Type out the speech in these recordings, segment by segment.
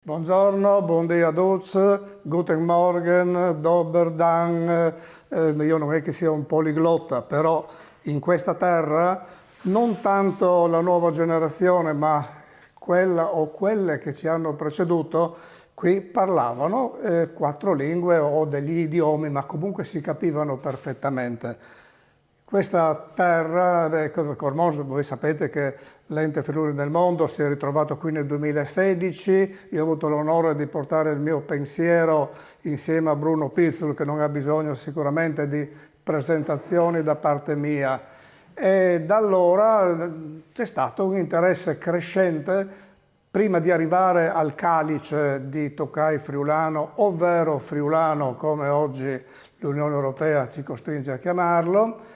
Buongiorno, buon dia tutti, guten Morgen, dober dan. Io non è che sia un poliglotta, però in questa terra non tanto la nuova generazione, ma quella o quelle che ci hanno preceduto, qui parlavano 4 lingue o degli idiomi, ma comunque si capivano perfettamente. Questa terra, Cormons, voi sapete che l'Ente Friuli del Mondo si è ritrovato qui nel 2016, io ho avuto l'onore di portare il mio pensiero insieme a Bruno Pizzul, che non ha bisogno sicuramente di presentazioni da parte mia, e da allora c'è stato un interesse crescente prima di arrivare al calice di Tokai friulano, ovvero friulano come oggi l'Unione Europea ci costringe a chiamarlo.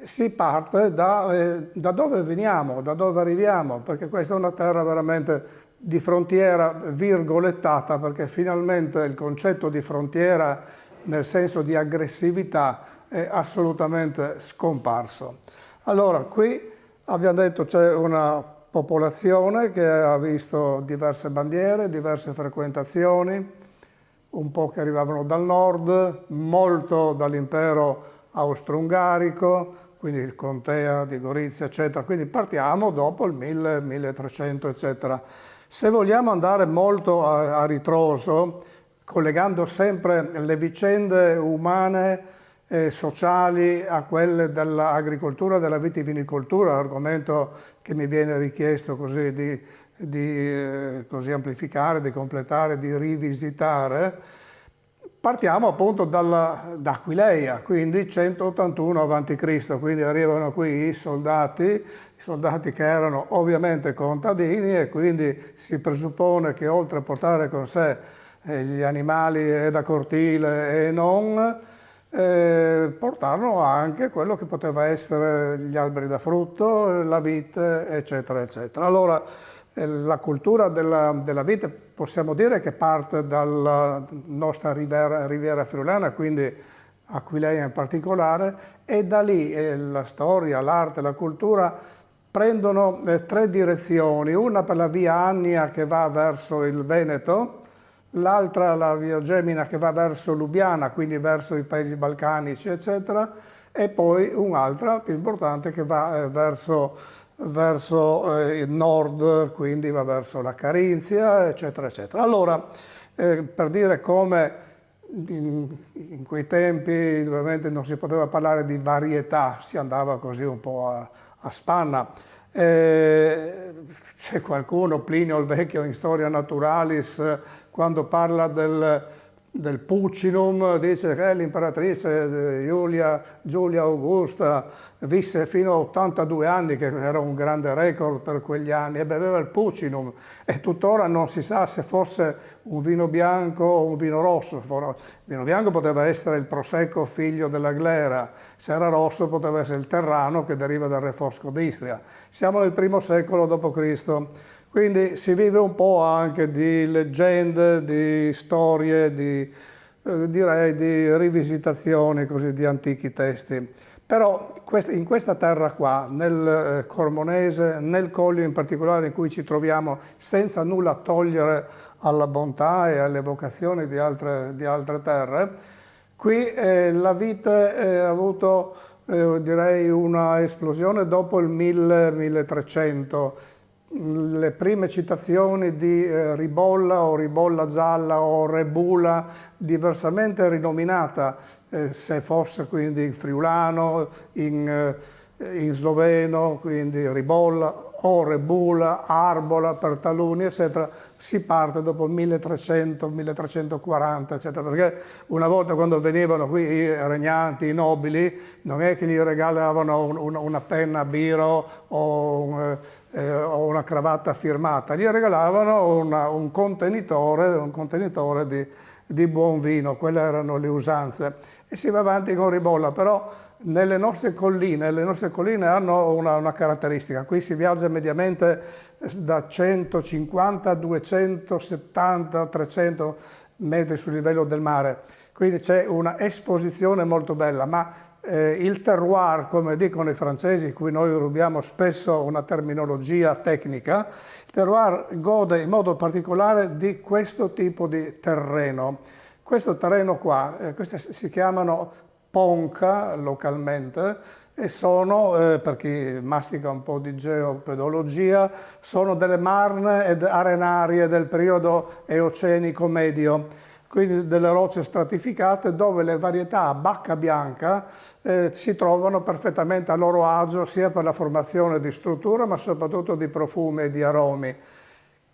Si parte da dove veniamo, da dove arriviamo, perché questa è una terra veramente di frontiera virgolettata, perché finalmente il concetto di frontiera nel senso di aggressività è assolutamente scomparso. Allora, qui abbiamo detto c'è una popolazione che ha visto diverse bandiere, diverse frequentazioni, un po' che arrivavano dal nord, molto dall'impero austro-ungarico, quindi il Contea di Gorizia, eccetera. Quindi partiamo dopo il 1000, 1300, eccetera. Se vogliamo andare molto a ritroso, collegando sempre le vicende umane e sociali a quelle dell'agricoltura e della vitivinicoltura, argomento che mi viene richiesto così di così amplificare, di completare, di rivisitare, partiamo appunto da Aquileia, quindi 181 a.C., quindi arrivano qui i soldati che erano ovviamente contadini e quindi si presuppone che oltre a portare con sé gli animali da cortile e non, portarono anche quello che poteva essere gli alberi da frutto, la vite, eccetera, eccetera. Allora, la cultura della vite possiamo dire che parte dalla nostra riviera friulana, quindi Aquileia in particolare, e da lì la storia, l'arte, la cultura prendono 3 direzioni, una per la via Annia che va verso il Veneto, l'altra la via Gemina che va verso Lubiana, quindi verso i paesi balcanici, eccetera, e poi un'altra più importante che va verso il nord, quindi va verso la Carinzia, eccetera, eccetera. Allora, per dire come in quei tempi ovviamente non si poteva parlare di varietà, si andava così un po' a spanna. C'è qualcuno, Plinio il Vecchio in Storia Naturalis, quando parla del Puccinum, dice che l'imperatrice Giulia Augusta visse fino a 82 anni, che era un grande record per quegli anni, e beveva il Puccinum, e tuttora non si sa se fosse un vino bianco o un vino rosso. Il vino bianco poteva essere il Prosecco figlio della Glera, se era rosso poteva essere il Terrano che deriva dal Re Fosco d'Istria. Siamo nel I secolo d.C., quindi si vive un po' anche di leggende, di storie, direi di rivisitazioni così di antichi testi. Però in questa terra qua, nel Cormonese, nel Collio in particolare in cui ci troviamo, senza nulla togliere alla bontà e alle vocazioni di altre terre, qui la vite ha avuto direi una esplosione dopo il 1000-1300. Le prime citazioni di ribolla o ribolla gialla o rebula, diversamente rinominata, se fosse quindi in friulano, in sloveno, quindi ribolla, Ore, Bula, Arbola per taluni, eccetera, si parte dopo il 1300, 1340, eccetera, perché una volta quando venivano qui i regnanti, i nobili, non è che gli regalavano una penna biro o una cravatta firmata, gli regalavano un contenitore di buon vino, quelle erano le usanze. E si va avanti con Ribolla, però le nostre colline hanno una caratteristica: qui si viaggia mediamente da 150 a 270, 300 metri sul livello del mare, quindi c'è una esposizione molto bella, ma il terroir, come dicono i francesi, cui noi rubiamo spesso una terminologia tecnica, il terroir gode in modo particolare di questo tipo di terreno. Questo terreno qua, queste si chiamano ponca localmente e sono, per chi mastica un po' di geopedologia, sono delle marne ed arenarie del periodo eocenico medio, quindi delle rocce stratificate dove le varietà a bacca bianca si trovano perfettamente a loro agio sia per la formazione di struttura ma soprattutto di profumi e di aromi.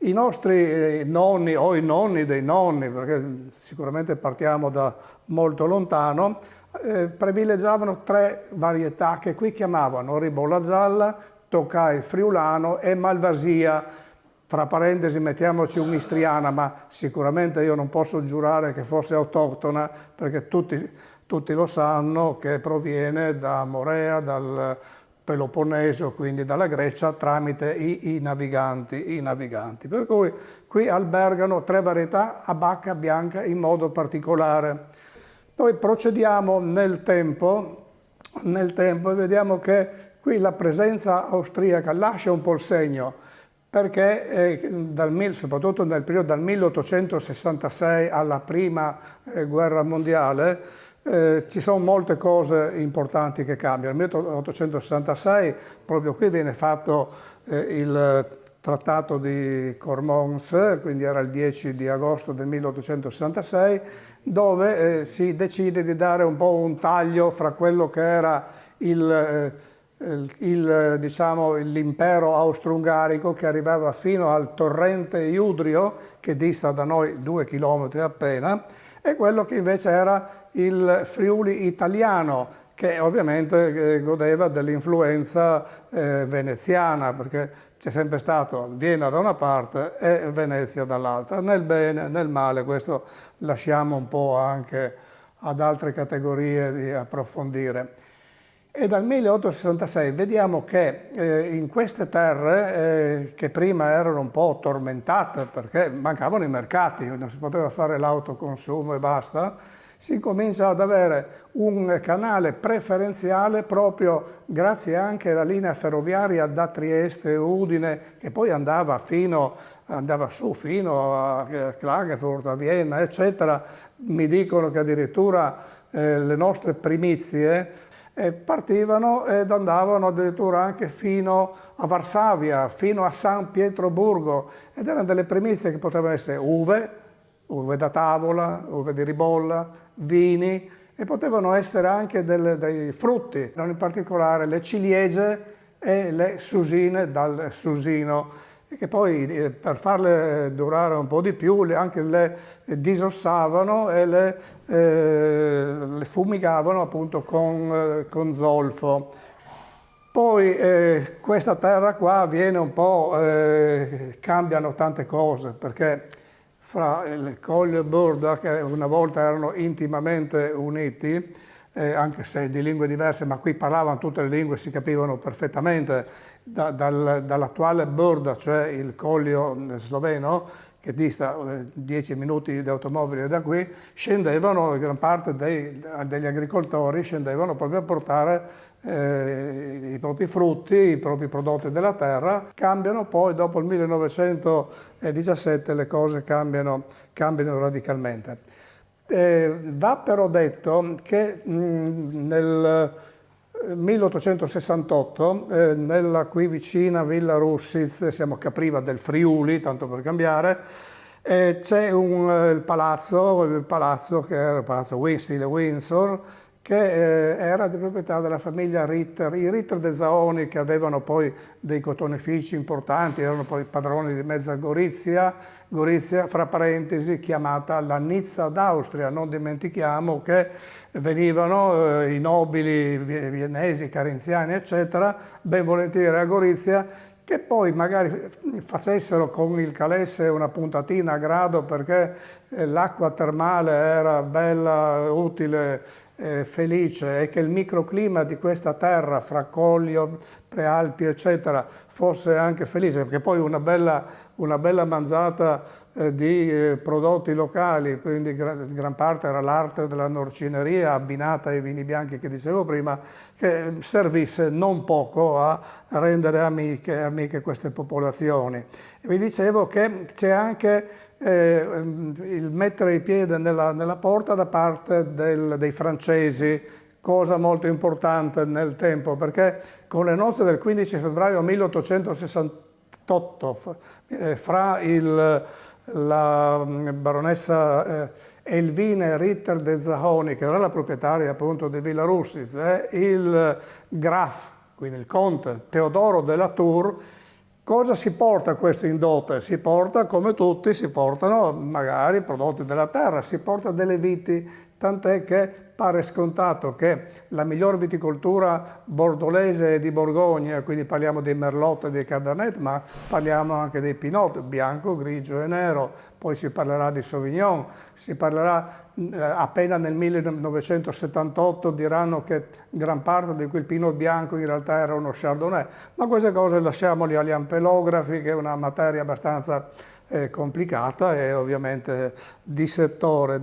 I nostri nonni o i nonni dei nonni, perché sicuramente partiamo da molto lontano, privilegiavano 3 varietà che qui chiamavano Ribolla gialla, Tokai friulano e Malvasia. Fra parentesi mettiamoci un'istriana, ma sicuramente io non posso giurare che fosse autoctona, perché tutti lo sanno che proviene da Morea, dal Peloponneso, quindi dalla Grecia, tramite i naviganti. Per cui qui albergano 3 varietà a bacca bianca in modo particolare. Noi procediamo nel tempo e vediamo che qui la presenza austriaca lascia un po' il segno, perché soprattutto nel periodo dal 1866 alla prima guerra mondiale ci sono molte cose importanti che cambiano. Nel 1866 proprio qui viene fatto il trattato di Cormons, quindi era il 10 di agosto del 1866, dove si decide di dare un po' un taglio fra quello che era diciamo, l'impero austro-ungarico, che arrivava fino al torrente Iudrio, che dista da noi 2 chilometri appena, e quello che invece era il Friuli italiano, che ovviamente godeva dell'influenza veneziana, perché c'è sempre stato Vienna da una parte e Venezia dall'altra, nel bene, nel male. Questo lasciamo un po' anche ad altre categorie di approfondire. E dal 1866 vediamo che in queste terre, che prima erano un po' tormentate perché mancavano i mercati, non si poteva fare l'autoconsumo e basta, si comincia ad avere un canale preferenziale proprio grazie anche alla linea ferroviaria da Trieste e Udine, che poi andava su fino a Klagenfurt, a Vienna, eccetera. Mi dicono che addirittura le nostre primizie partivano ed andavano addirittura anche fino a Varsavia, fino a San Pietroburgo, ed erano delle primizie che potevano essere uve da tavola, uve di ribolla, vini, e potevano essere anche dei frutti, in particolare le ciliegie e le susine dal susino, e che poi per farle durare un po' di più anche le disossavano e le fumigavano appunto con zolfo. Poi questa terra qua viene un po', cambiano tante cose, perché fra il Colle e Burda, che una volta erano intimamente uniti, anche se di lingue diverse, ma qui parlavano tutte le lingue, si capivano perfettamente, dall'attuale Burda, cioè il Collio sloveno, che dista 10 minuti di automobile da qui, scendevano, gran parte degli agricoltori scendevano proprio a portare i propri frutti, i propri prodotti della terra. Cambiano poi, dopo il 1917 le cose cambiano radicalmente. Va però detto che nel 1868, nella qui vicina Villa Russiz, siamo a Capriva del Friuli, tanto per cambiare, c'è il palazzo che era il palazzo stile Windsor, che era di proprietà della famiglia Ritter. I Ritter de Zahony, che avevano poi dei cotonifici importanti, erano poi padroni di mezza Gorizia, fra parentesi chiamata la Nizza d'Austria. Non dimentichiamo che venivano i nobili viennesi, carinziani, eccetera, ben volentieri a Gorizia, che poi magari facessero con il calesse una puntatina a grado perché l'acqua termale era bella, utile, felice, e che il microclima di questa terra, fra Collio, Prealpi, eccetera, fosse anche felice, perché poi una bella mangiata di prodotti locali, quindi gran parte era l'arte della norcineria abbinata ai vini bianchi che dicevo prima, che servisse non poco a rendere amiche queste popolazioni. E vi dicevo che c'è anche il mettere i piedi nella porta da parte dei francesi, cosa molto importante nel tempo, perché con le nozze del 15 febbraio 1868 fra la baronessa Elvine Ritter de Zahony, che era la proprietaria appunto di Villa Russitz, e il Graf, quindi il conte Teodoro de la Tour, cosa si porta questo in dote? Si porta, come tutti, si portano magari prodotti della terra, si porta delle viti, tant'è che pare scontato che la miglior viticoltura bordolese di Borgogna, quindi parliamo dei Merlot e dei Cabernet, ma parliamo anche dei Pinot, bianco, grigio e nero, poi si parlerà di Sauvignon, si parlerà appena nel 1978 diranno che gran parte di quel Pinot bianco in realtà era uno Chardonnay, ma queste cose lasciamoli agli ampelografi, che è una materia abbastanza complicata e ovviamente di settore.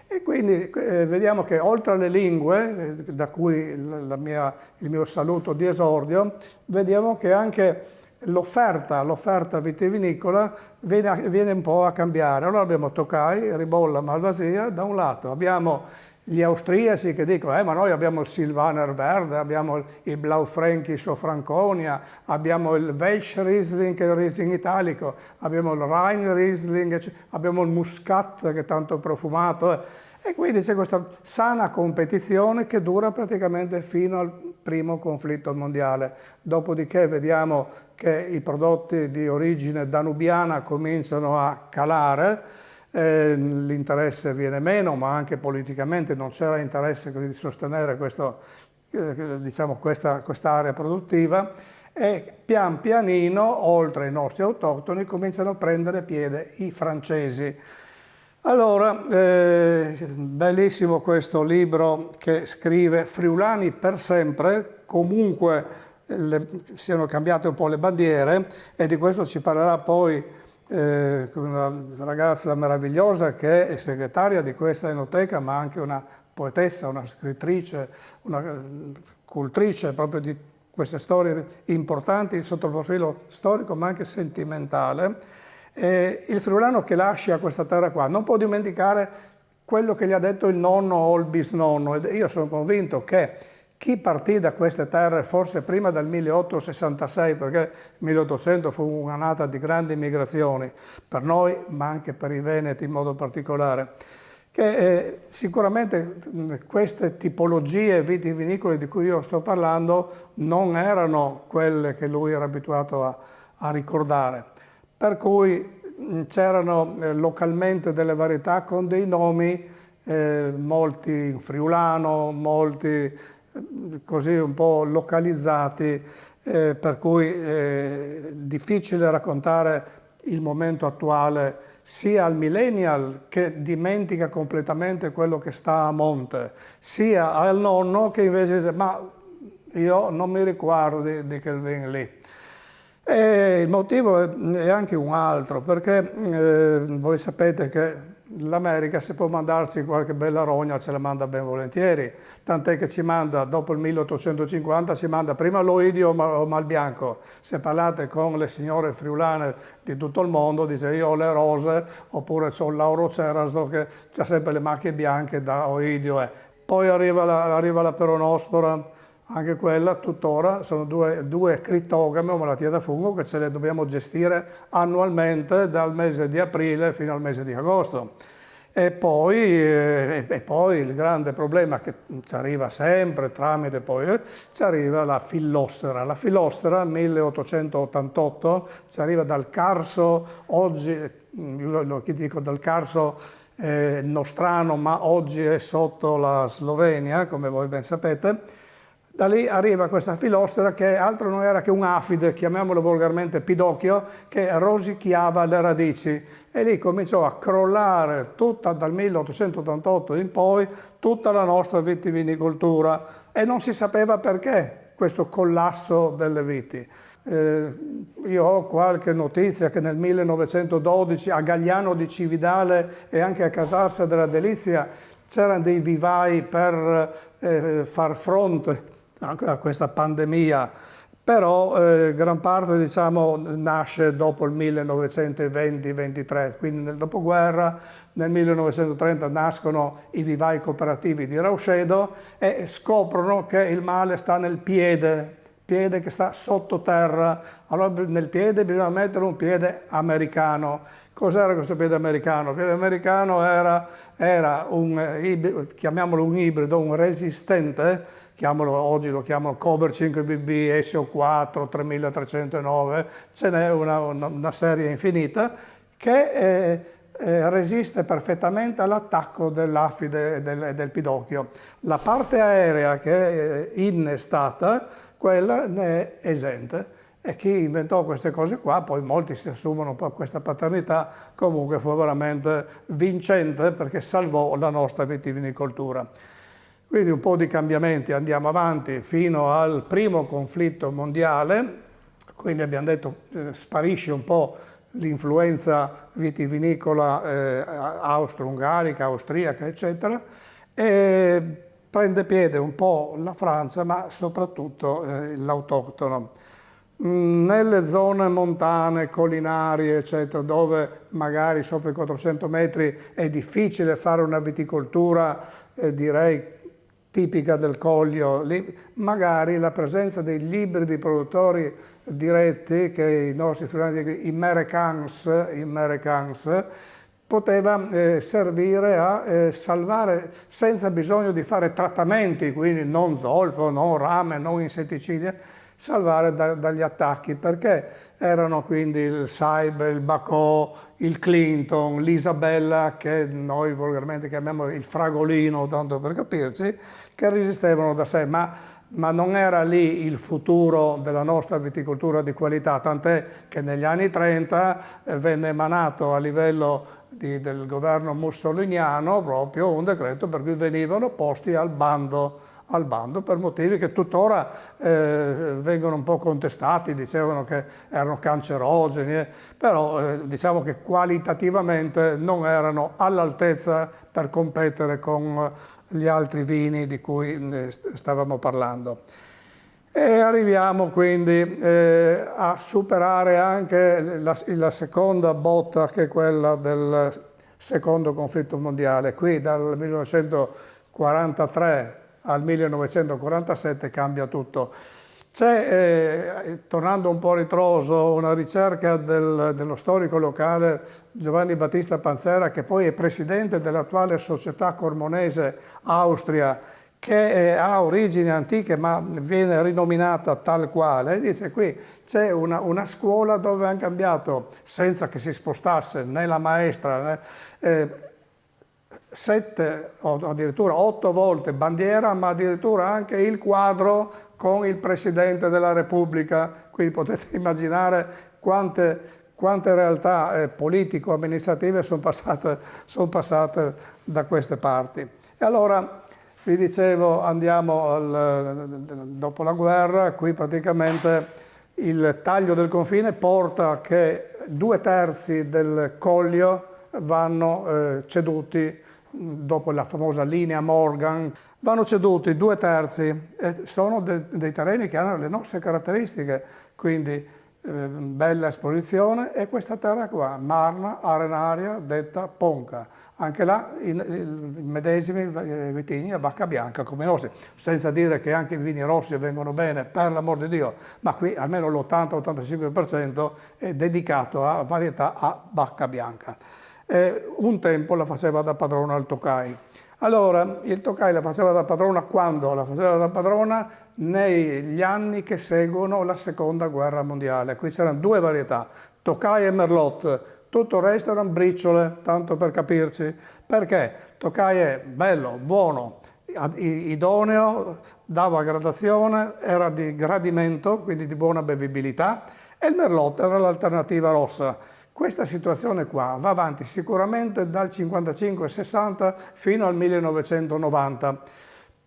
E quindi vediamo che oltre alle lingue, da cui il mio saluto di esordio, vediamo che anche l'offerta vitivinicola viene un po' a cambiare. Allora abbiamo Tokai, Ribolla, Malvasia da un lato, abbiamo gli austriaci che dicono ma noi abbiamo il Silvaner Verde, abbiamo il Blaufränkisch o Franconia, abbiamo il Welsch Riesling, che è il Riesling italico, abbiamo il Rhein Riesling, abbiamo il Muscat che è tanto profumato. E quindi c'è questa sana competizione che dura praticamente fino al primo conflitto mondiale. Dopodiché vediamo che i prodotti di origine danubiana cominciano a calare, l'interesse viene meno, ma anche politicamente non c'era interesse di sostenere questa area produttiva, e pian pianino, oltre ai nostri autoctoni, cominciano a prendere piede i francesi. Allora, bellissimo questo libro che scrive Friulani per sempre, comunque siano cambiate un po' le bandiere, e di questo ci parlerà poi una ragazza meravigliosa che è segretaria di questa enoteca, ma anche una poetessa, una scrittrice, una cultrice proprio di queste storie importanti sotto il profilo storico ma anche sentimentale. Il friulano che lascia questa terra qua non può dimenticare quello che gli ha detto il nonno o il bisnonno, ed io sono convinto che chi partì da queste terre, forse prima del 1866, perché il 1800 fu un'annata di grandi migrazioni per noi, ma anche per i veneti in modo particolare, che sicuramente queste tipologie vitivinicole di cui io sto parlando non erano quelle che lui era abituato a ricordare. Per cui c'erano localmente delle varietà con dei nomi, molti in friulano, molti così un po' localizzati, per cui è difficile raccontare il momento attuale sia al millennial che dimentica completamente quello che sta a monte, sia al nonno che invece dice ma io non mi ricordo di quel vin lì. E il motivo è anche un altro, perché voi sapete che l'America, se può mandarci qualche bella rogna, ce la manda ben volentieri, tant'è che ci manda, dopo il 1850, ci manda prima l'Oidio o Malbianco. Se parlate con le signore friulane di tutto il mondo, dice io ho le rose, oppure c'ho il Lauro Ceraso che ha sempre le macchie bianche da Oidio. Poi arriva la peronospora, anche quella tuttora sono due critogame o malattie da fungo che ce le dobbiamo gestire annualmente dal mese di aprile fino al mese di agosto. E poi il grande problema che ci arriva sempre tramite poi, ci arriva la fillossera. La fillossera 1888 ci arriva dal Carso, oggi, io lo dico dal Carso nostrano, ma oggi è sotto la Slovenia, come voi ben sapete. Da lì arriva questa fillossera che altro non era che un afide, chiamiamolo volgarmente pidocchio, che rosicchiava le radici. E lì cominciò a crollare tutta, dal 1888 in poi, tutta la nostra vitivinicoltura. E non si sapeva perché questo collasso delle viti. Io ho qualche notizia che nel 1912 a Gagliano di Cividale e anche a Casarsa della Delizia c'erano dei vivai per far fronte a questa pandemia, però gran parte diciamo nasce dopo il 1920-23, quindi nel dopoguerra. Nel 1930 nascono i vivai cooperativi di Rauscedo e scoprono che il male sta nel piede che sta sottoterra. Allora nel piede bisogna mettere un piede americano. Cos'era questo piede americano? Il piede americano era un, chiamiamolo un ibrido, un resistente, oggi lo chiamano Cover 5BB, SO4, 3309, ce n'è una serie infinita, che resiste perfettamente all'attacco dell'afide e del pidocchio. La parte aerea che è innestata, quella ne è esente. E chi inventò queste cose qua, poi molti si assumono un po' questa paternità, comunque fu veramente vincente perché salvò la nostra vitivinicoltura. Quindi un po' di cambiamenti, andiamo avanti fino al primo conflitto mondiale, quindi abbiamo detto sparisce un po' l'influenza vitivinicola austro-ungarica, austriaca, eccetera, e prende piede un po' la Francia, ma soprattutto l'autoctono. Nelle zone montane, collinari, eccetera, dove magari sopra i 400 metri è difficile fare una viticoltura, direi, tipica del Collio, lì magari la presenza degli ibridi produttori diretti, che i nostri friulani, i Merrecans, poteva servire a salvare senza bisogno di fare trattamenti, quindi non zolfo, non rame, non insetticidi, salvare dagli attacchi, perché erano quindi il Saibe, il Bacò, il Clinton, l'Isabella, che noi volgarmente chiamiamo il fragolino, tanto per capirci, che resistevano da sé, ma non era lì il futuro della nostra viticoltura di qualità, tant'è che negli anni 30 venne emanato a livello del governo mussoliniano proprio un decreto per cui venivano posti al bando per motivi che tuttora vengono un po' contestati, dicevano che erano cancerogeni, però diciamo che qualitativamente non erano all'altezza per competere con gli altri vini di cui stavamo parlando. E arriviamo quindi a superare anche la seconda botta, che è quella del secondo conflitto mondiale. Qui dal 1943 al 1947 cambia tutto. C'è, tornando un po' a ritroso, una ricerca dello storico locale Giovanni Battista Panzera, che poi è presidente dell'attuale Società Cormonese Austria, che ha origini antiche ma viene rinominata tal quale. Dice qui c'è una scuola dove hanno cambiato, senza che si spostasse né la maestra, 7 o addirittura 8 volte bandiera, ma addirittura anche il quadro con il Presidente della Repubblica. Quindi potete immaginare quante realtà politico-amministrative sono passate da queste parti. E allora, vi dicevo, andiamo dopo la guerra. Qui praticamente il taglio del confine porta che 2/3 del Collio vanno ceduti. Dopo la famosa linea Morgan, vanno ceduti 2/3 e sono dei terreni che hanno le nostre caratteristiche, quindi bella esposizione. E questa terra qua, marna arenaria, detta ponca, anche là i medesimi vitigni a bacca bianca come i nostri, senza dire che anche i vini rossi vengono bene, per l'amor di Dio, ma qui almeno l'80-85% è dedicato a varietà a bacca bianca. Un tempo la faceva da padrona al Tokai. Allora, il Tokai la faceva da padrona quando? La faceva da padrona negli anni che seguono la seconda guerra mondiale. Qui c'erano due varietà, Tokai e Merlot, tutto il resto erano briciole, tanto per capirci. Perché? Tokai è bello, buono, idoneo, dava gradazione, era di gradimento, quindi di buona bevibilità, e il Merlot era l'alternativa rossa. Questa situazione qua va avanti sicuramente dal 55-60 fino al 1990.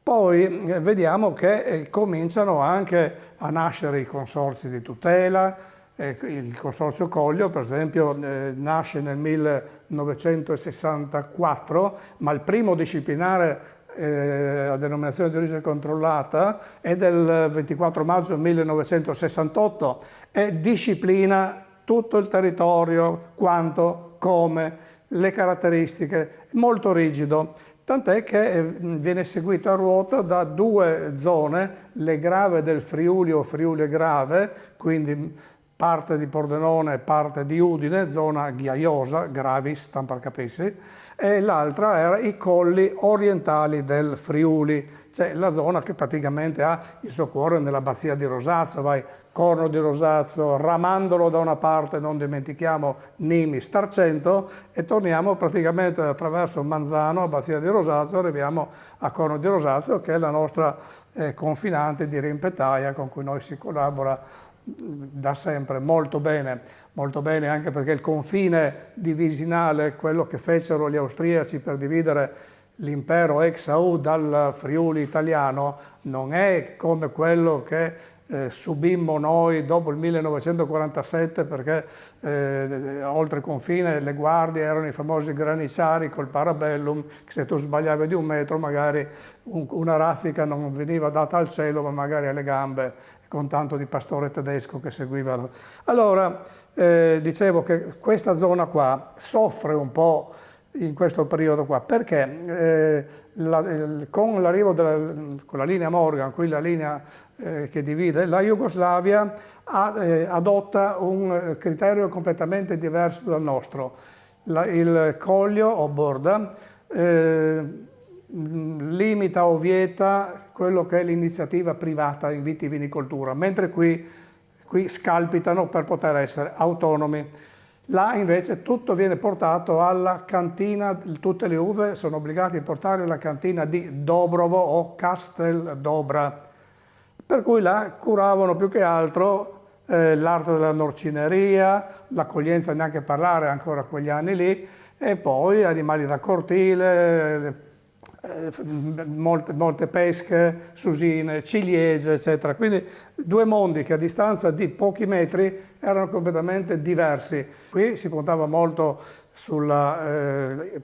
Poi vediamo che cominciano anche a nascere i consorzi di tutela. Il consorzio Collio, per esempio, nasce nel 1964, ma il primo disciplinare a denominazione di origine controllata è del 24 maggio 1968 e disciplina tutto il territorio, quanto, come, le caratteristiche, molto rigido, tant'è che viene seguito a ruota da due zone, le Grave del Friuli o Friuli Grave, quindi parte di Pordenone e parte di Udine, zona ghiaiosa, Gravis, tanto per capirsi, e l'altra era i colli orientali del Friuli, cioè la zona che praticamente ha il suo cuore nell'abbazia di Rosazzo, vai Corno di Rosazzo, Ramandolo da una parte, non dimentichiamo Nimi, Starcento, e torniamo praticamente attraverso Manzano, abbazia di Rosazzo, arriviamo a Corno di Rosazzo, che è la nostra confinante di Rimpetaia, con cui noi si collabora da sempre molto bene anche perché il confine divisinale, quello che fecero gli austriaci per dividere l'impero ex-AU dal Friuli italiano, non è come quello che subimmo noi dopo il 1947, perché oltre il confine le guardie erano i famosi graniciari col parabellum, che se tu sbagliavi di un metro magari una raffica non veniva data al cielo ma magari alle gambe, con tanto di pastore tedesco che seguivano. Allora, dicevo che questa zona qua soffre un po' in questo periodo qua, perché con l'arrivo con la linea Morgan, qui la linea che divide, la Jugoslavia adotta un criterio completamente diverso dal nostro. Il Collio o Borda limita o vieta quello che è l'iniziativa privata in vitivinicoltura, mentre qui scalpitano per poter essere autonomi. Là invece tutto viene portato alla cantina, tutte le uve sono obbligati a portare la cantina di Dobrovo o Castel Dobra, per cui là curavano più che altro l'arte della norcineria, l'accoglienza, neanche parlare ancora quegli anni lì, e poi animali da cortile, molte pesche, susine, ciliegie, eccetera. Quindi due mondi che a distanza di pochi metri erano completamente diversi. Qui si puntava molto sulla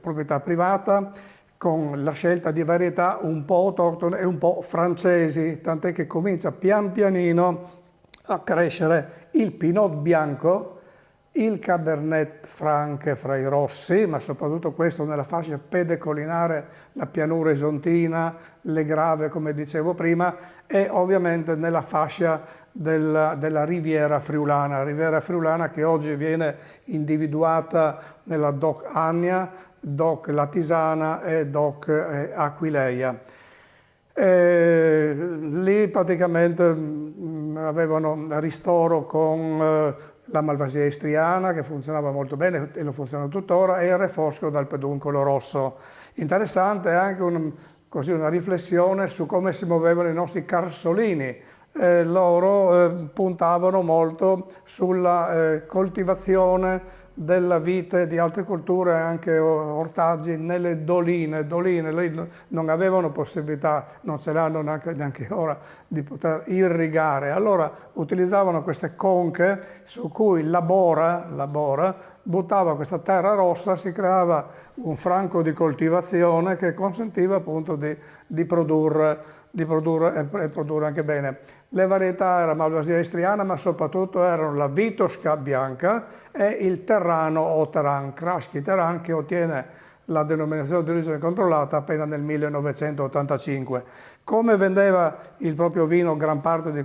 proprietà privata, con la scelta di varietà un po' autoctone e un po' francesi, tant'è che comincia pian pianino a crescere il Pinot bianco, il Cabernet Franc fra i rossi, ma soprattutto questo nella fascia pedecolinare, la pianura isontina, le Grave come dicevo prima, e ovviamente nella fascia della Riviera Friulana che oggi viene individuata nella DOC Ania, DOC Latisana e DOC Aquileia. Lì praticamente avevano ristoro con la Malvasia istriana che funzionava molto bene e lo funziona tuttora, e il refosco dal peduncolo rosso. Interessante anche una riflessione su come si muovevano i nostri carsolini. Loro puntavano molto sulla coltivazione della vite di altre culture, anche ortaggi nelle doline. Lì non avevano possibilità, non ce l'hanno neanche ora, di poter irrigare. Allora utilizzavano queste conche su cui la bora buttava questa terra rossa, si creava un franco di coltivazione che consentiva appunto di produrre e produrre anche bene. Le varietà era Malvasia istriana, ma soprattutto erano la Vitosca bianca e il Terrano o Teran, Krasky Teran, che ottiene la denominazione di origine controllata appena nel 1985. Come vendeva il proprio vino gran parte di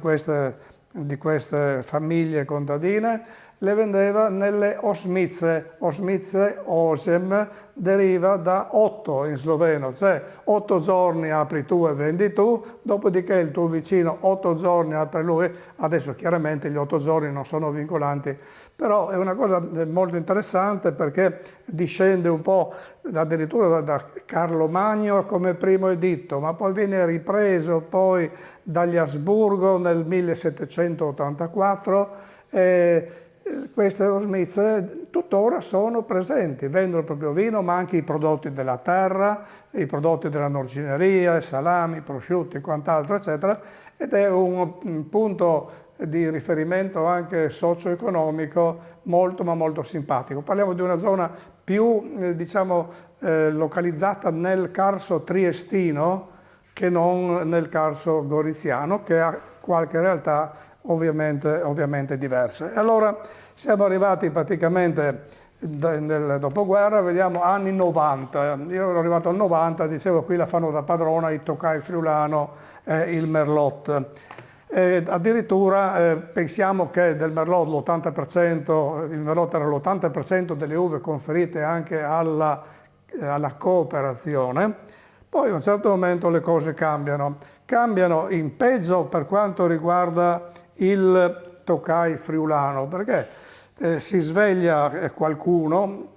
queste famiglie contadine? le vendeva nelle osmice. Osmice, osem, deriva da 8 in sloveno, cioè 8 giorni apri tu e vendi tu, dopodiché il tuo vicino 8 giorni apre lui. Adesso chiaramente gli 8 giorni non sono vincolanti, però è una cosa molto interessante perché discende un po' addirittura da Carlo Magno come primo editto, ma poi viene ripreso poi dagli Asburgo nel 1784. Queste osmize tuttora sono presenti, vendono proprio vino, ma anche i prodotti della terra, i prodotti della norcineria, i salami, i prosciutti, quant'altro, eccetera, ed è un punto di riferimento anche socio-economico molto ma molto simpatico. Parliamo di una zona più localizzata nel Carso triestino che non nel Carso goriziano, che ha qualche realtà ovviamente diverse. E allora siamo arrivati praticamente nel dopoguerra, vediamo anni 90. Io ero arrivato al 90, dicevo qui la fanno da padrona il Tokai friulano e il Merlot. Addirittura pensiamo che del Merlot il Merlot era l'80% delle uve conferite anche alla cooperazione. Poi a un certo momento le cose cambiano in peggio per quanto riguarda il Tokai friulano, perché si sveglia qualcuno,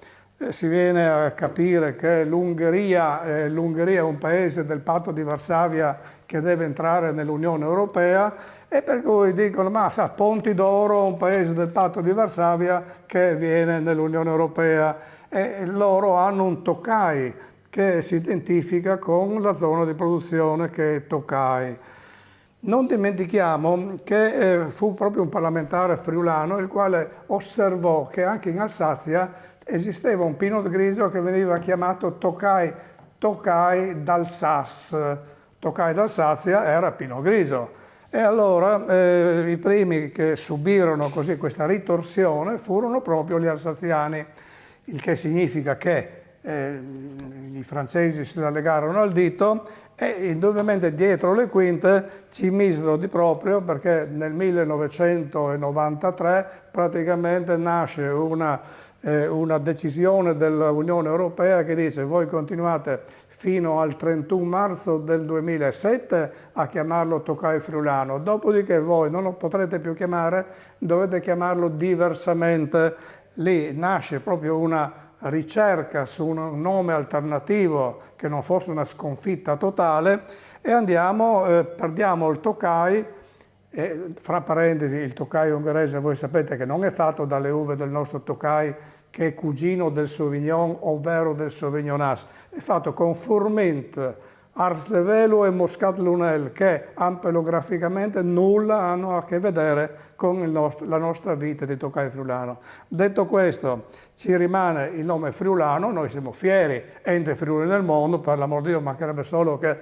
si viene a capire che l'Ungheria è un paese del patto di Varsavia che deve entrare nell'Unione Europea, e per cui dicono, ma sa, Ponti d'Oro, un paese del patto di Varsavia che viene nell'Unione Europea, e loro hanno un Tokai che si identifica con la zona di produzione che è Tokai. Non dimentichiamo che fu proprio un parlamentare friulano il quale osservò che anche in Alsazia esisteva un Pinot Grigio che veniva chiamato Tokai d'Alsace. Tokai d'Alsazia era Pinot Grigio. E allora i primi che subirono così questa ritorsione furono proprio gli alsaziani, il che significa che i francesi se la legarono al dito e indubbiamente dietro le quinte ci misero di proprio, perché nel 1993 praticamente nasce una decisione dell'Unione Europea che dice: voi continuate fino al 31 marzo del 2007 a chiamarlo Tokai friulano, dopodiché voi non lo potrete più chiamare, dovete chiamarlo diversamente. Lì nasce proprio una ricerca su un nome alternativo che non fosse una sconfitta totale, e perdiamo il Tokai. Fra parentesi, il Tokai ungherese voi sapete che non è fatto dalle uve del nostro Tokai, che è cugino del Sauvignon, ovvero del Sauvignonaz, è fatto con Furmint, Ars-Levelu e Muscat Lunel, che ampelograficamente nulla hanno a che vedere con la nostra vite di Tokai friulano. Detto questo, ci rimane il nome friulano, noi siamo fieri, ente Friuli nel mondo, per l'amor di Dio mancherebbe solo che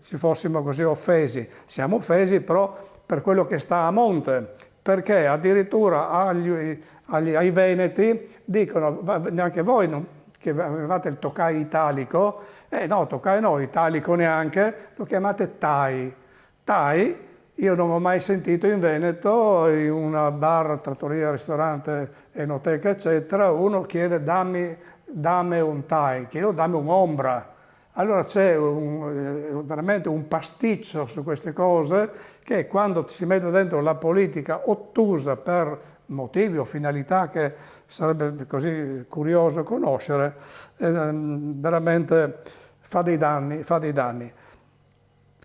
ci fossimo così offesi. Siamo offesi però per quello che sta a monte, perché addirittura ai veneti dicono, neanche voi che avevate il Tokai italico, no, Tokai no, italico neanche, lo chiamate Tai. Tai, io non ho mai sentito in Veneto, in una bar, trattoria, ristorante, enoteca, eccetera, uno chiede dammi un Tai, chiedo dammi un'ombra. Allora c'è veramente un pasticcio su queste cose che quando si mette dentro la politica ottusa per motivi o finalità che sarebbe così curioso conoscere, veramente fa dei danni.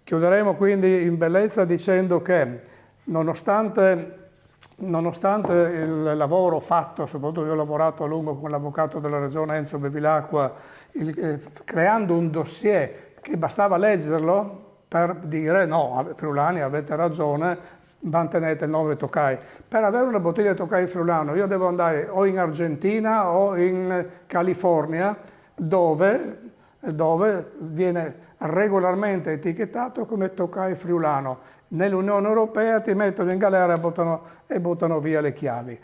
Chiuderemo quindi in bellezza dicendo che nonostante il lavoro fatto, soprattutto io ho lavorato a lungo con l'avvocato della regione Enzo Bevilacqua, creando un dossier che bastava leggerlo per dire no, friulani avete ragione, mantenete il nome Tokai. Per avere una bottiglia di Tokai friulano io devo andare o in Argentina o in California, dove viene regolarmente etichettato come Tokai friulano. Nell'Unione Europea ti mettono in galera e buttano via le chiavi.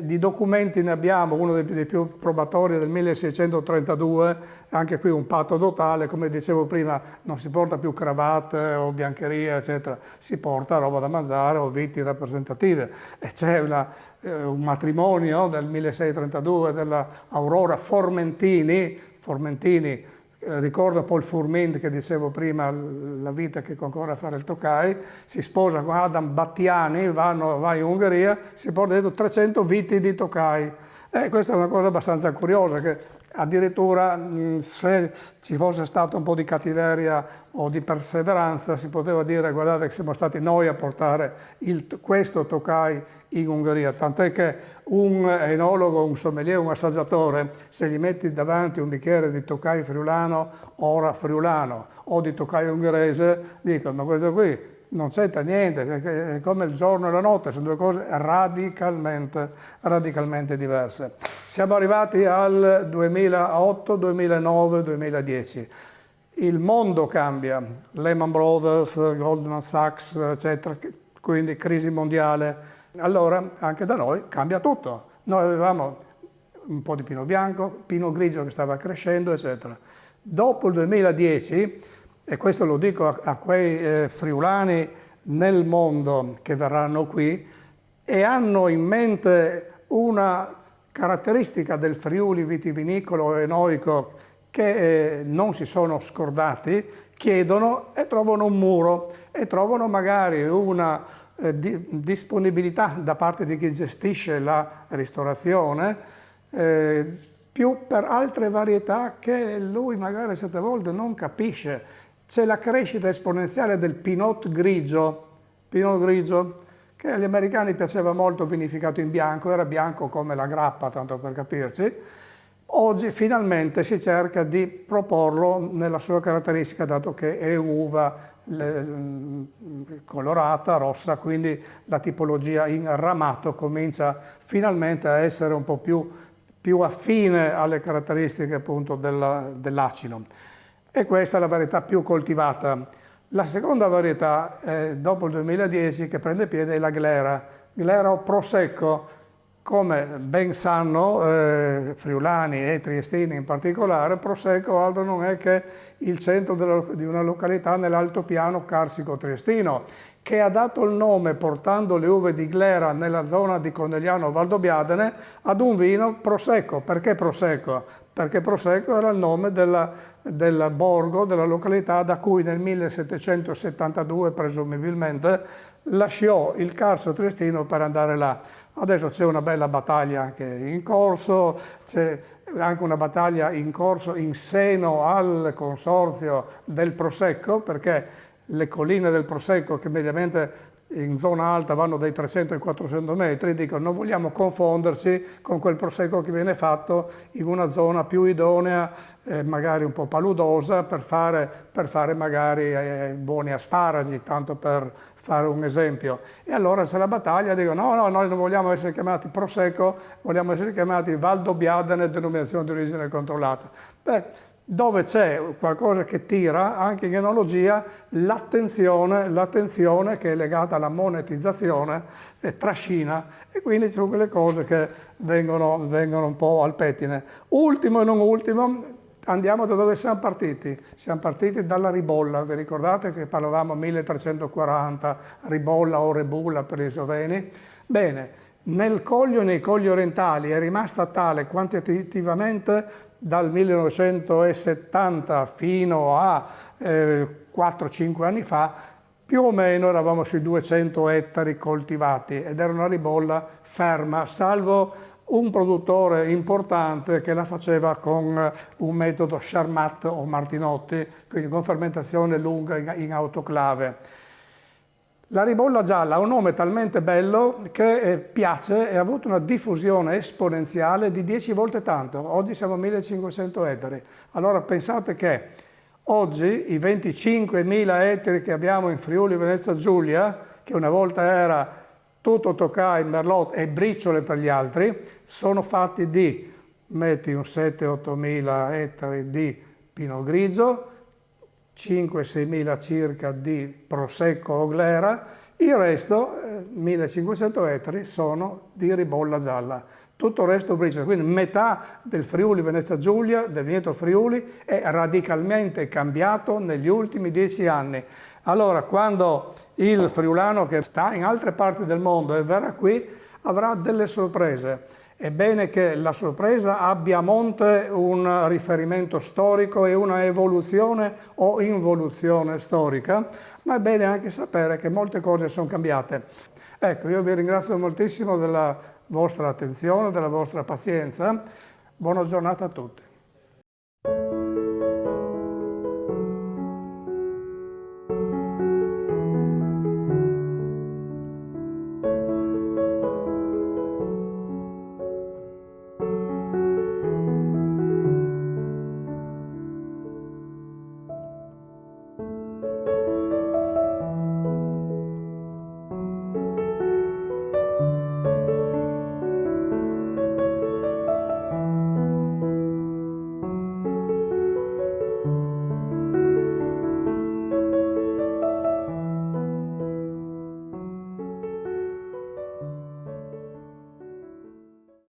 Di documenti ne abbiamo, uno dei più probatori del 1632, anche qui un patto totale, come dicevo prima, non si porta più cravatte o biancheria, eccetera, si porta roba da mangiare o viti rappresentative. E c'è un matrimonio del 1632 della Aurora Formentini, ricordo Paul Fourmin che dicevo prima, la vita che concorre a fare il Tokai, si sposa con Adam Battiani, va in Ungheria, si porta dentro 300 viti di Tokai. Questa è una cosa abbastanza curiosa, che addirittura se ci fosse stato un po' di cattiveria o di perseveranza si poteva dire: guardate che siamo stati noi a portare questo Tokai in Ungheria, tant'è che un enologo, un sommelier, un assaggiatore, se gli metti davanti un bicchiere di Tokai friulano, ora friulano, o di Tokai ungherese, dicono: ma questo qui non c'entra niente, è come il giorno e la notte, sono due cose radicalmente diverse. Siamo arrivati al 2008, 2009, 2010. Il mondo cambia, Lehman Brothers, Goldman Sachs, eccetera, quindi crisi mondiale. Allora anche da noi cambia tutto. Noi avevamo un po' di pino bianco, pino grigio che stava crescendo, eccetera. Dopo il 2010, e questo lo dico a quei friulani nel mondo che verranno qui e hanno in mente una caratteristica del Friuli vitivinicolo enoico che non si sono scordati, chiedono e trovano un muro e trovano magari una disponibilità da parte di chi gestisce la ristorazione più per altre varietà che lui magari certe volte non capisce. C'è la crescita esponenziale del Pinot grigio, che agli americani piaceva molto vinificato in bianco, era bianco come la grappa, tanto per capirci. Oggi finalmente si cerca di proporlo nella sua caratteristica, dato che è uva colorata, rossa, quindi la tipologia in ramato comincia finalmente a essere un po' più affine alle caratteristiche appunto dell'acino. E questa è la varietà più coltivata. La seconda varietà, dopo il 2010, che prende piede è la Glera o Prosecco. Come ben sanno friulani e triestini in particolare, Prosecco altro non è che il centro di una località nell'altopiano carsico triestino, che ha dato il nome, portando le uve di Glera nella zona di Conegliano Valdobbiadene, ad un vino Prosecco. Perché Prosecco? Perché Prosecco era il nome del borgo, della località da cui nel 1772 presumibilmente lasciò il Carso triestino per andare là. Adesso c'è una bella battaglia anche in corso, c'è anche una battaglia in corso in seno al consorzio del Prosecco, perché le colline del Prosecco, che mediamente in zona alta vanno dai 300 ai 400 metri, dicono: non vogliamo confonderci con quel Prosecco che viene fatto in una zona più idonea, magari un po' paludosa, per fare magari buoni asparagi, tanto per fare un esempio. E allora c'è la battaglia, dicono: no, noi non vogliamo essere chiamati Prosecco, vogliamo essere chiamati Valdobbiadene, denominazione di origine controllata. Dove c'è qualcosa che tira, anche in enologia, l'attenzione che è legata alla monetizzazione trascina, e quindi ci sono quelle cose che vengono un po' al pettine. Ultimo e non ultimo, andiamo da dove siamo partiti. Siamo partiti dalla ribolla, vi ricordate che parlavamo 1340, ribolla o rebulla per i sloveni? Bene, nei colli orientali è rimasta tale quantitativamente dal 1970 fino a 4-5 anni fa, più o meno eravamo sui 200 ettari coltivati ed era una ribolla ferma, salvo un produttore importante che la faceva con un metodo Charmat o Martinotti, quindi con fermentazione lunga in autoclave. La ribolla gialla ha un nome talmente bello che piace e ha avuto una diffusione esponenziale di 10 volte tanto. Oggi siamo a 1500 ettari. Allora pensate che oggi i 25.000 ettari che abbiamo in Friuli Venezia Giulia, che una volta era tutto Tokai, Merlot e briciole per gli altri, sono fatti di, metti un 7-8.000 ettari di Pinot Grigio, 5-6 mila circa di Prosecco o Glera, il resto, 1500 ettari, sono di ribolla gialla. Tutto il resto briciole, quindi metà del Friuli Venezia Giulia, del Veneto Friuli, è radicalmente cambiato negli ultimi 10 anni. Allora, quando il friulano che sta in altre parti del mondo e verrà qui, avrà delle sorprese. È bene che la sorpresa abbia a monte un riferimento storico e una evoluzione o involuzione storica, ma è bene anche sapere che molte cose sono cambiate. Ecco, io vi ringrazio moltissimo della vostra attenzione, della vostra pazienza. Buona giornata a tutti.